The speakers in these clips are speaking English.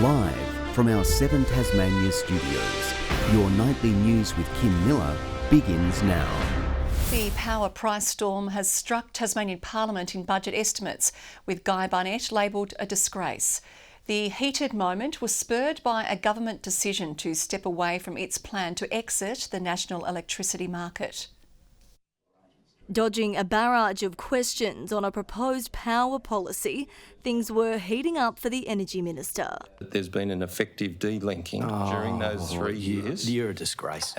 Live from our 7 Tasmania studios, your nightly news with Kim Miller begins now. The power price storm has struck Tasmanian Parliament in budget estimates, with Guy Barnett labelled a disgrace. The heated moment was spurred by a government decision to step away from its plan to exit the national electricity market. Dodging a barrage of questions on a proposed power policy, things were heating up for the Energy Minister. There's been an effective delinking during those 3 years. You're a disgrace.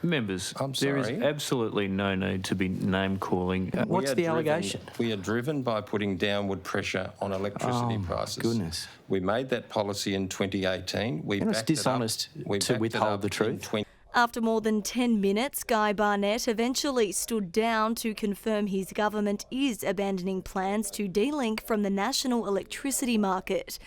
Members, I'm there is sorry. absolutely no need to be name-calling. What's the allegation? We are driven by putting downward pressure on electricity prices. Goodness. We made that policy in 2018. It's dishonest to withhold the truth. After more than 10 minutes, Guy Barnett eventually stood down to confirm his government is abandoning plans to delink from the national electricity market.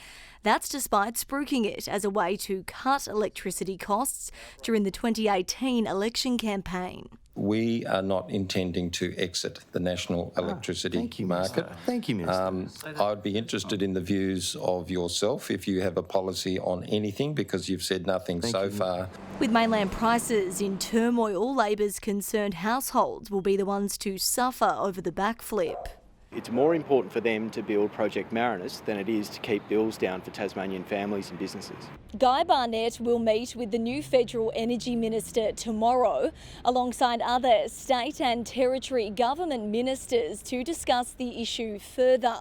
That's despite spruiking it as a way to cut electricity costs during the 2018 election campaign. We are not intending to exit the national electricity market. Thank you, Minister. I'd be interested in the views of yourself if you have a policy on anything, because you've said nothing so far. With mainland prices in turmoil, Labor's concerned households will be the ones to suffer over the backflip. It's more important for them to build Project Marinus than it is to keep bills down for Tasmanian families and businesses. Guy Barnett will meet with the new Federal Energy Minister tomorrow, alongside other state and territory government ministers, to discuss the issue further,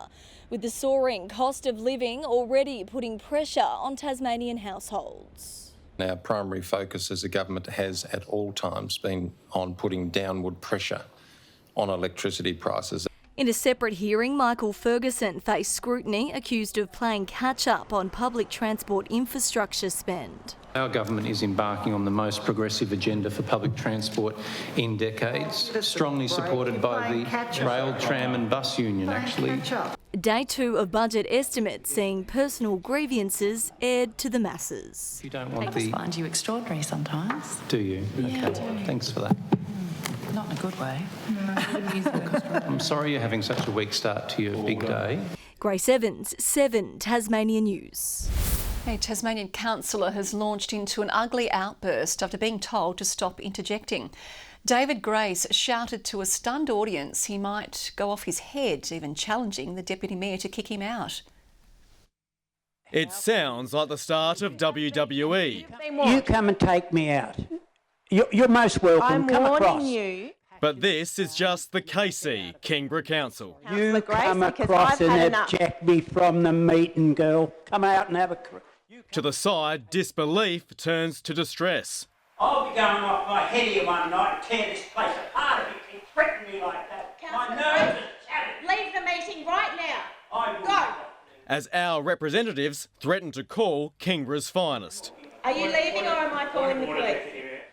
with the soaring cost of living already putting pressure on Tasmanian households. Our primary focus as a government has at all times been on putting downward pressure on electricity prices. In a separate hearing, Michael Ferguson faced scrutiny, accused of playing catch-up on public transport infrastructure spend. Our government is embarking on the most progressive agenda for public transport in decades, strongly supported by the Rail, Tram and Bus Union, actually. Day 2 of budget estimates seeing personal grievances aired to the masses. You don't want I just find you extraordinary sometimes. Do you? Yeah, okay. I do. Thanks for that. Not in a good way. I'm sorry you're having such a weak start to your big day. Grace Evans, 7 Tasmania News. A Tasmanian councillor has launched into an ugly outburst after being told to stop interjecting. David Grace shouted to a stunned audience he might go off his head, even challenging the Deputy Mayor to kick him out. It sounds like the start of WWE. You come and take me out. You're most welcome. Come across. You. But this is just the KC, Kingborough Council. You come across and eject me from the meeting, girl. Come out and have a... To the side, disbelief turns to distress. I'll be going off my head here one night and tear this place apart if you threaten me like that. My nerves are shattered. Leave the meeting right now. Go. As our representatives threaten to call Kingborough's finest. Are you leaving or am I calling the police?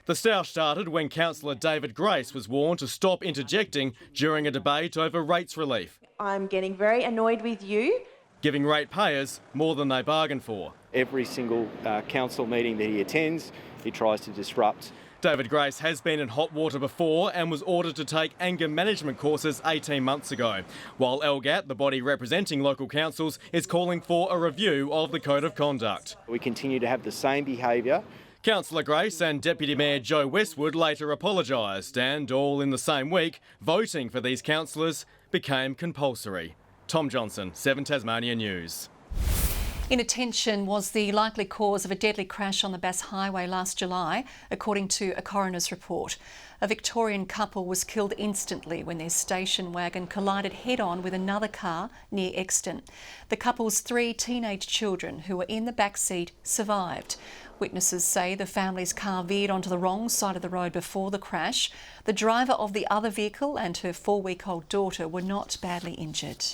The stoush started when Councillor David Grace was warned to stop interjecting during a debate over rates relief. I'm getting very annoyed with you. Giving ratepayers more than they bargained for. Every single council meeting that he attends, he tries to disrupt. David Grace has been in hot water before and was ordered to take anger management courses 18 months ago, while LGAT, the body representing local councils, is calling for a review of the Code of Conduct. We continue to have the same behaviour. Councillor Grace and Deputy Mayor Joe Westwood later apologised, and all in the same week, voting for these councillors became compulsory. Tom Johnson, 7 Tasmania News. Inattention was the likely cause of a deadly crash on the Bass Highway last July, according to a coroner's report. A Victorian couple was killed instantly when their station wagon collided head-on with another car near Exton. The couple's 3 teenage children who were in the back seat survived. Witnesses say the family's car veered onto the wrong side of the road before the crash. The driver of the other vehicle and her 4-week-old daughter were not badly injured.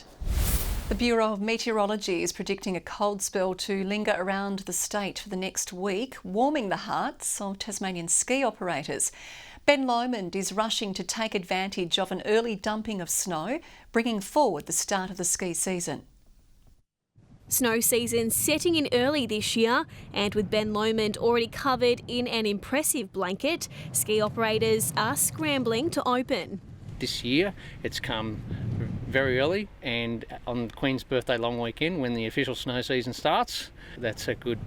The Bureau of Meteorology is predicting a cold spell to linger around the state for the next week, warming the hearts of Tasmanian ski operators. Ben Lomond is rushing to take advantage of an early dumping of snow, bringing forward the start of the ski season. Snow season setting in early this year, and with Ben Lomond already covered in an impressive blanket, ski operators are scrambling to open. This year it's come very early, and on Queen's Birthday long weekend when the official snow season starts, that's a good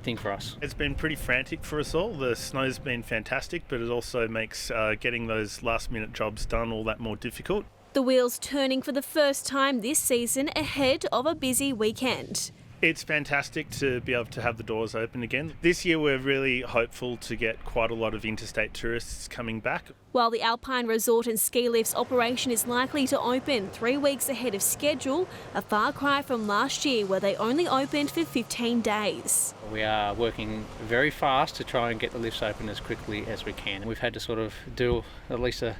thing for us. It's been pretty frantic for us all. The snow's been fantastic, but it also makes getting those last minute jobs done all that more difficult. The wheels turning for the first time this season ahead of a busy weekend. It's fantastic to be able to have the doors open again. This year we're really hopeful to get quite a lot of interstate tourists coming back. While the Alpine Resort and Ski Lifts operation is likely to open 3 weeks ahead of schedule, a far cry from last year where they only opened for 15 days. We are working very fast to try and get the lifts open as quickly as we can. We've had to sort of do at least a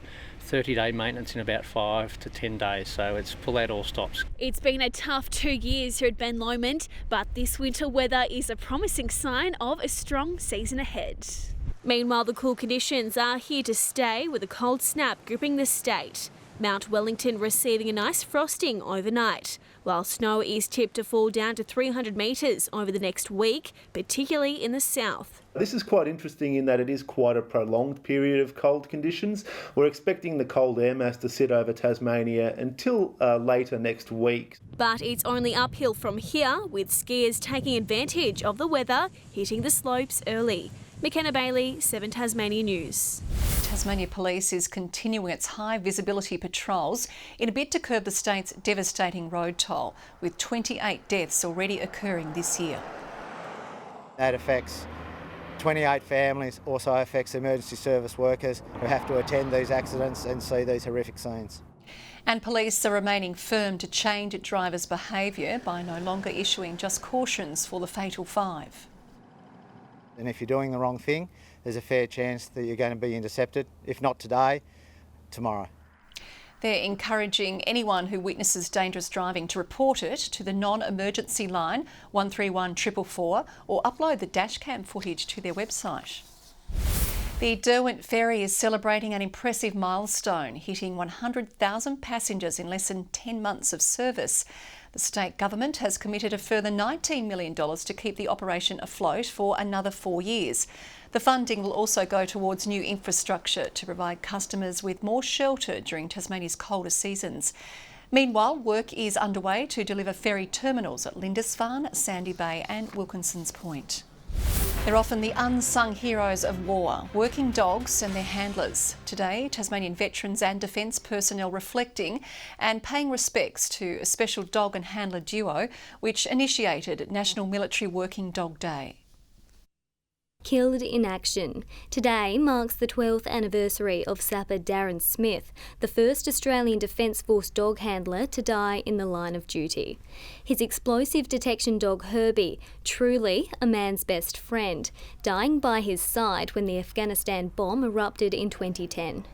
30-day maintenance in about 5 to 10 days, so it's pull out all stops. It's been a tough 2 years here at Ben Lomond, but this winter weather is a promising sign of a strong season ahead. Meanwhile, the cool conditions are here to stay with a cold snap gripping the state. Mount Wellington receiving a nice frosting overnight, while snow is tipped to fall down to 300 metres over the next week, particularly in the south. This is quite interesting in that it is quite a prolonged period of cold conditions. We're expecting the cold air mass to sit over Tasmania until later next week. But it's only uphill from here, with skiers taking advantage of the weather, hitting the slopes early. McKenna Bailey, 7 Tasmania News. Tasmania Police is continuing its high visibility patrols in a bid to curb the state's devastating road toll, with 28 deaths already occurring this year. That affects 28 families, also affects emergency service workers who have to attend these accidents and see these horrific scenes. And police are remaining firm to change drivers' behaviour by no longer issuing just cautions for the fatal 5. And if you're doing the wrong thing, there's a fair chance that you're going to be intercepted, if not today, tomorrow. They're encouraging anyone who witnesses dangerous driving to report it to the non-emergency line 131 444 or upload the dashcam footage to their website. The Derwent Ferry is celebrating an impressive milestone, hitting 100,000 passengers in less than 10 months of service. The state government has committed a further $19 million to keep the operation afloat for another 4 years. The funding will also go towards new infrastructure to provide customers with more shelter during Tasmania's colder seasons. Meanwhile, work is underway to deliver ferry terminals at Lindisfarne, Sandy Bay and Wilkinson's Point. They're often the unsung heroes of war, working dogs and their handlers. Today, Tasmanian veterans and defence personnel reflecting and paying respects to a special dog and handler duo which initiated National Military Working Dog Day. Killed in action. Today marks the 12th anniversary of sapper Darren Smith, the first Australian Defence Force dog handler to die in the line of duty. His explosive detection dog Herbie, truly a man's best friend, dying by his side when the Afghanistan bomb erupted in 2010.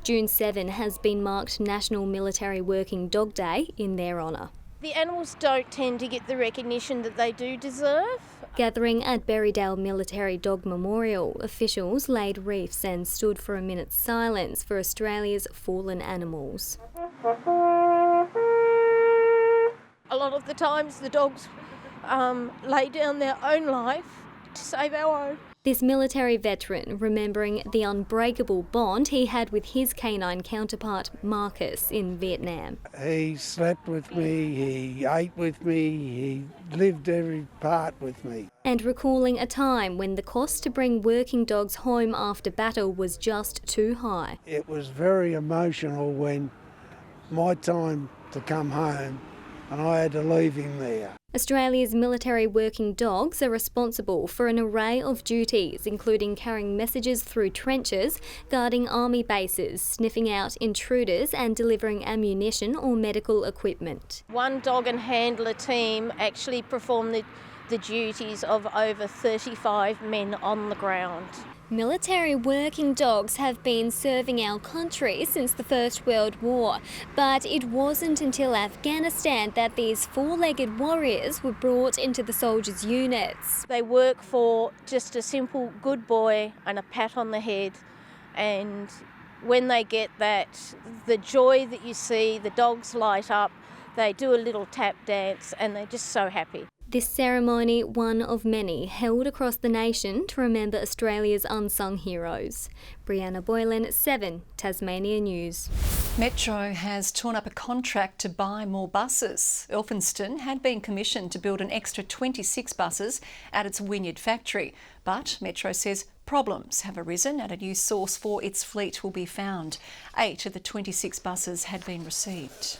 June 7 has been marked National Military Working Dog Day in their honour. The animals don't tend to get the recognition that they do deserve. Gathering at Berrydale Military Dog Memorial, officials laid wreaths and stood for a minute's silence for Australia's fallen animals. A lot of the times the dogs lay down their own life to save our own. This military veteran remembering the unbreakable bond he had with his canine counterpart Marcus in Vietnam. He slept with me, he ate with me, he lived every part with me. And recalling a time when the cost to bring working dogs home after battle was just too high. It was very emotional when my time to come home and I had to leave him there. Australia's military working dogs are responsible for an array of duties, including carrying messages through trenches, guarding army bases, sniffing out intruders and delivering ammunition or medical equipment. One dog and handler team actually performed the duties of over 35 men on the ground. Military working dogs have been serving our country since the First World War, but it wasn't until Afghanistan that these four-legged warriors were brought into the soldiers' units. They work for just a simple good boy and a pat on the head, and when they get that, the joy that you see, the dogs light up, they do a little tap dance and they're just so happy. This ceremony, one of many, held across the nation to remember Australia's unsung heroes. Brianna Boylan, 7 Tasmania News. Metro has torn up a contract to buy more buses. Elphinstone had been commissioned to build an extra 26 buses at its Wynyard factory, but Metro says problems have arisen and a new source for its fleet will be found. 8 of the 26 buses had been received.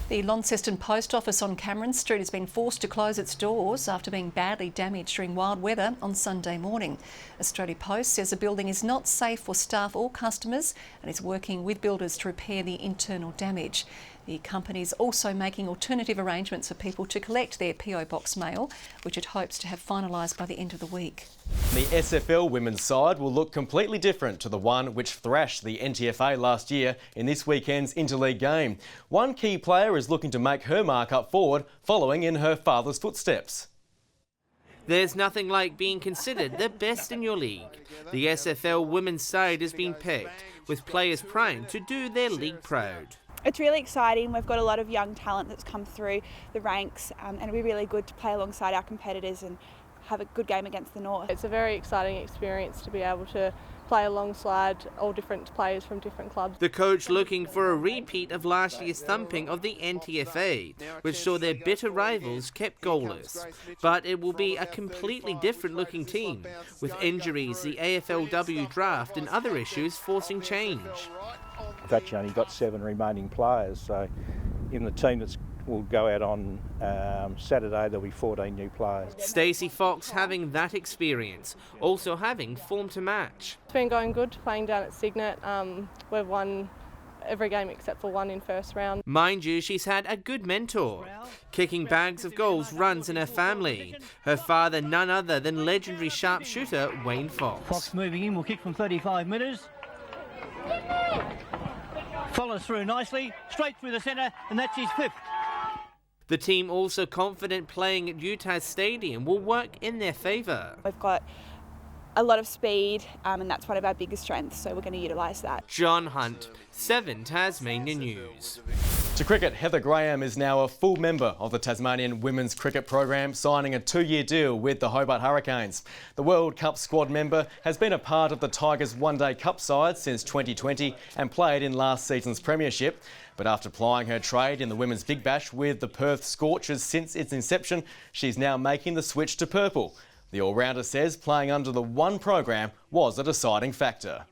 The Launceston Post Office on Cameron Street has been forced to close its doors after being badly damaged during wild weather on Sunday morning. Australia Post says the building is not safe for staff or customers and is working with builders to repair the internal damage. The company is also making alternative arrangements for people to collect their PO Box mail, which it hopes to have finalised by the end of the week. The SFL women's side will look completely different to the one which thrashed the NTFA last year in this weekend's interleague game. One key player is looking to make her mark up forward, following in her father's footsteps. There's nothing like being considered the best in your league. The SFL women's side has been picked, with players primed to do their league proud. It's really exciting. We've got a lot of young talent that's come through the ranks and it'll be really good to play alongside our competitors and have a good game against the North. It's a very exciting experience to be able to play alongside all different players from different clubs. The coach looking for a repeat of last year's thumping of the NTFA, which saw their bitter rivals kept goalless. But it will be a completely different looking team, with injuries, the AFLW draft and other issues forcing change. We've actually only got 7 remaining players, so in the team that will go out on Saturday, there'll be 14 new players. Stacey Fox having that experience, also having form to match. It's been going good playing down at Signet. We've won every game except for one in first round. Mind you, she's had a good mentor, kicking bags of goals runs in her family. Her father, none other than legendary sharpshooter Wayne Fox. Fox moving in, will kick from 35 metres. Follows through nicely, straight through the centre, and that's his 5th. The team also confident playing at Utah's stadium will work in their favour. We've got a lot of speed and that's one of our biggest strengths, so we're going to utilise that. John Hunt, 7 Tasmania News. To cricket, Heather Graham is now a full member of the Tasmanian women's cricket program, signing a 2-year deal with the Hobart Hurricanes. The World Cup squad member has been a part of the Tigers' one-day cup side since 2020 and played in last season's premiership. But after plying her trade in the Women's Big Bash with the Perth Scorchers since its inception, she's now making the switch to purple. The all-rounder says playing under the one program was a deciding factor.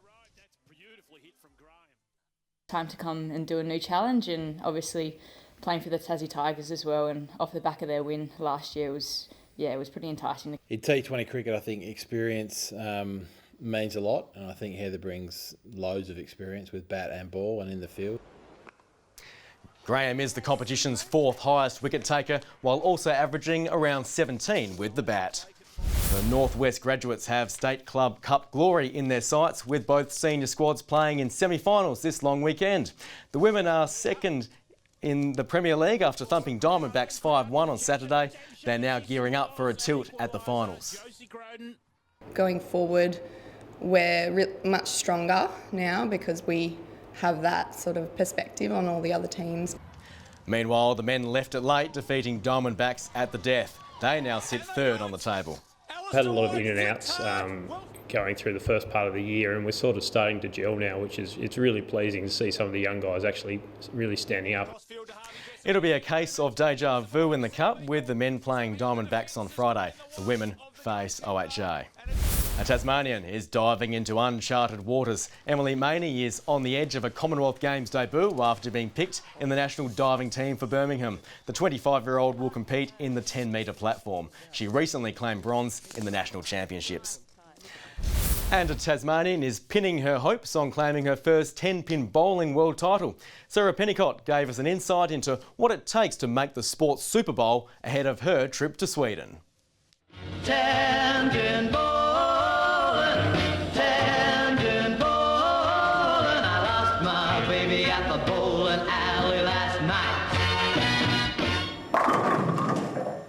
Time to come and do a new challenge, and obviously playing for the Tassie Tigers as well, and off the back of their win last year was pretty enticing. In T20 cricket, I think experience means a lot, and I think Heather brings loads of experience with bat and ball and in the field. Graham is the competition's 4th highest wicket taker, while also averaging around 17 with the bat. The Northwest graduates have State Club Cup glory in their sights, with both senior squads playing in semi-finals this long weekend. The women are second in the Premier League after thumping Diamondbacks 5-1 on Saturday. They're now gearing up for a tilt at the finals. Going forward, we're much stronger now because we have that sort of perspective on all the other teams. Meanwhile, the men left it late, defeating Diamondbacks at the death. They now sit 3rd on the table. We've had a lot of in and outs going through the first part of the year, and we're sort of starting to gel now, which is it's really pleasing to see some of the young guys actually really standing up. It'll be a case of deja vu in the Cup, with the men playing Diamondbacks on Friday. The women face OHA. A Tasmanian is diving into uncharted waters. Emily Maney is on the edge of a Commonwealth Games debut after being picked in the national diving team for Birmingham. The 25-year-old will compete in the 10-metre platform. She recently claimed bronze in the national championships. And a Tasmanian is pinning her hopes on claiming her first 10-pin bowling world title. Sarah Pennicott gave us an insight into what it takes to make the sports Super Bowl ahead of her trip to Sweden. 10-pin bowling, 10-pin bowling. I lost my baby at the bowling alley last night.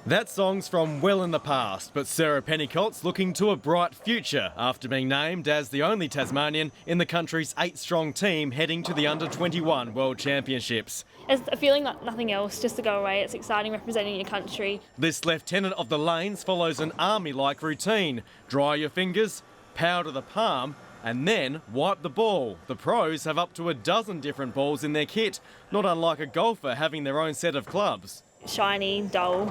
That song's from well in the past, but Sarah Pennicott's looking to a bright future after being named as the only Tasmanian in the country's 8-strong team heading to the Under-21 World Championships. It's a feeling like nothing else, just to go away. It's exciting representing your country. This lieutenant of the lanes follows an army-like routine. Dry your fingers, powder the palm, and then wipe the ball. The pros have up to a dozen different balls in their kit, not unlike a golfer having their own set of clubs. Shiny, dull,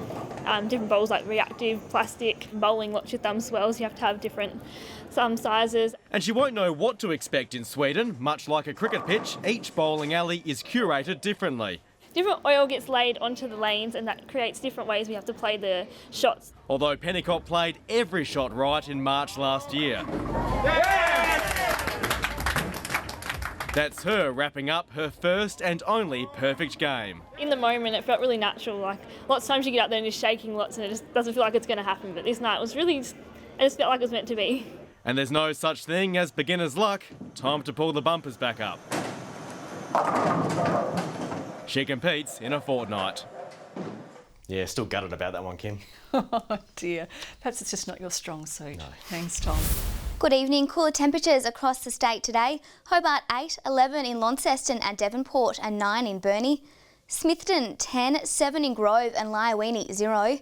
different balls like reactive, plastic, bowling, lots of thumb swells. You have to have different sizes. And she won't know what to expect in Sweden. Much like a cricket pitch, each bowling alley is curated differently. Different oil gets laid onto the lanes and that creates different ways we have to play the shots. Although Pennicott played every shot right in March last year. That's her wrapping up her first and only perfect game. In the moment, it felt really natural. Like lots of times you get out there and you're shaking lots and it just doesn't feel like it's going to happen. But this night was really, it just felt like it was meant to be. And there's no such thing as beginner's luck. Time to pull the bumpers back up. She competes in a fortnight. Yeah, still gutted about that one, Kim. Oh dear. Perhaps it's just not your strong suit. No. Thanks, Tom. Good evening. Cooler temperatures across the state today. Hobart 8, 11 in Launceston and Devonport and 9 in Burnie. Smithton 10, 7 in Grove and Liawini 0.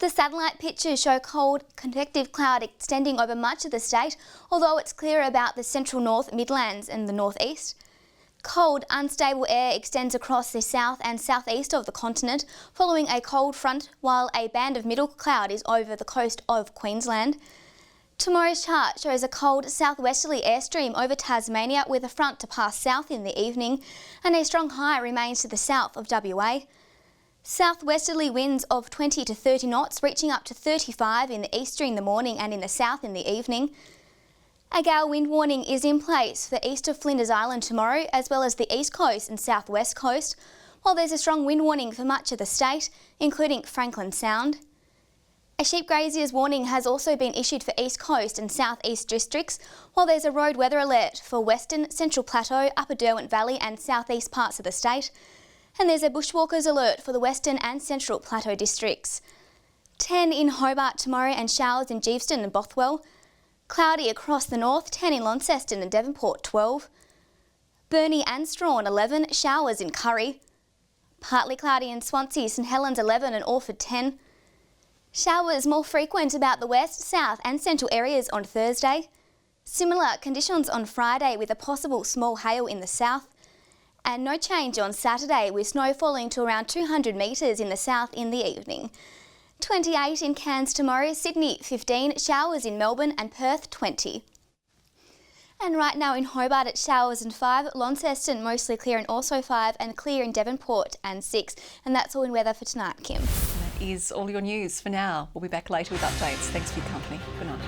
The satellite pictures show cold convective cloud extending over much of the state, although it's clear about the central north, Midlands and the northeast. Cold, unstable air extends across the south and southeast of the continent, following a cold front, while a band of middle cloud is over the coast of Queensland. Tomorrow's chart shows a cold southwesterly airstream over Tasmania with a front to pass south in the evening, and a strong high remains to the south of WA. Southwesterly winds of 20 to 30 knots, reaching up to 35 in the east during the morning and in the south in the evening. A gale wind warning is in place for east of Flinders Island tomorrow, as well as the east coast and southwest coast, while there's a strong wind warning for much of the state, including Franklin Sound. A sheep grazier's warning has also been issued for East Coast and South East districts, while there's a road weather alert for Western, Central Plateau, Upper Derwent Valley and South East parts of the state. And there's a bushwalkers alert for the Western and Central Plateau districts. 10 in Hobart tomorrow and showers in Geeveston and Bothwell. Cloudy across the north, 10 in Launceston and Devonport 12. Burnie and Strawn 11, showers in Curry. Partly cloudy in Swansea, St Helens 11 and Orford 10. Showers more frequent about the west, south and central areas on Thursday. Similar conditions on Friday with a possible small hail in the south. And no change on Saturday with snow falling to around 200 metres in the south in the evening. 28 in Cairns tomorrow, Sydney 15, showers in Melbourne and Perth 20. And right now in Hobart it's showers and 5, Launceston mostly clear and also 5 and clear in Devonport and 6. And that's all in weather for tonight, Kim. That is all your news for now. We'll be back later with updates. Thanks for your company. Good night.